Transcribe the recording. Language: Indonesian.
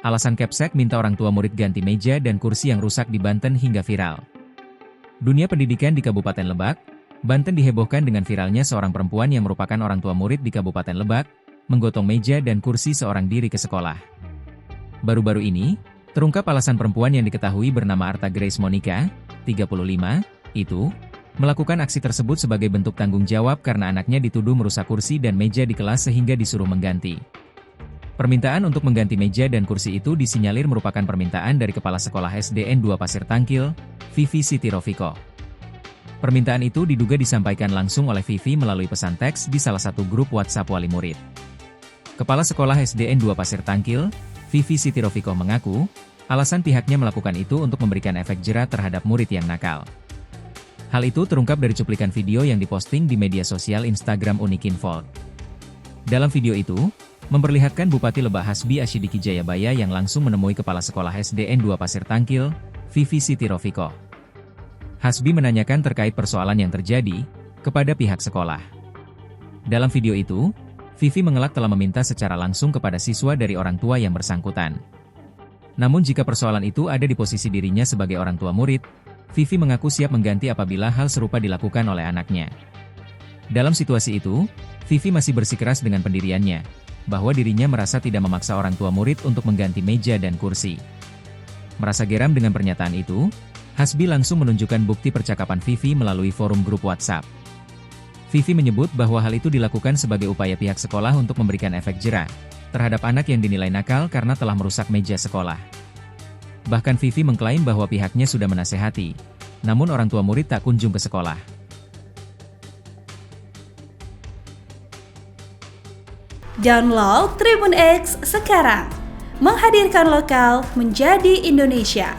Alasan Kepsek minta orang tua murid ganti meja dan kursi yang rusak di Banten hingga viral. Dunia pendidikan di Kabupaten Lebak, Banten dihebohkan dengan viralnya seorang perempuan yang merupakan orang tua murid di Kabupaten Lebak, menggotong meja dan kursi seorang diri ke sekolah. Baru-baru ini, terungkap alasan perempuan yang diketahui bernama Arta Grace Monica, 35, itu, melakukan aksi tersebut sebagai bentuk tanggung jawab karena anaknya dituduh merusak kursi dan meja di kelas sehingga disuruh mengganti. Permintaan untuk mengganti meja dan kursi itu disinyalir merupakan permintaan dari Kepala Sekolah SDN 2 Pasir Tangkil, Vivi Siti Rofiko. Permintaan itu diduga disampaikan langsung oleh Vivi melalui pesan teks di salah satu grup WhatsApp wali murid. Kepala Sekolah SDN 2 Pasir Tangkil, Vivi Siti Rofiko mengaku, alasan pihaknya melakukan itu untuk memberikan efek jera terhadap murid yang nakal. Hal itu terungkap dari cuplikan video yang diposting di media sosial Instagram Unikinfold. Dalam video itu, memperlihatkan Bupati Lebak Hasbi Asyidiki Jayabaya yang langsung menemui Kepala Sekolah SDN 2 Pasir Tangkil, Vivi Siti Rofiko. Hasbi menanyakan terkait persoalan yang terjadi kepada pihak sekolah. Dalam video itu, Vivi mengelak telah meminta secara langsung kepada siswa dari orang tua yang bersangkutan. Namun jika persoalan itu ada di posisi dirinya sebagai orang tua murid, Vivi mengaku siap mengganti apabila hal serupa dilakukan oleh anaknya. Dalam situasi itu, Vivi masih bersikeras dengan pendiriannya, bahwa dirinya merasa tidak memaksa orang tua murid untuk mengganti meja dan kursi. Merasa geram dengan pernyataan itu, Hasbi langsung menunjukkan bukti percakapan Vivi melalui forum grup WhatsApp. Vivi menyebut bahwa hal itu dilakukan sebagai upaya pihak sekolah untuk memberikan efek jera terhadap anak yang dinilai nakal karena telah merusak meja sekolah. Bahkan Vivi mengklaim bahwa pihaknya sudah menasehati, namun orang tua murid tak kunjung ke sekolah. Download Tribun X sekarang, menghadirkan lokal menjadi Indonesia.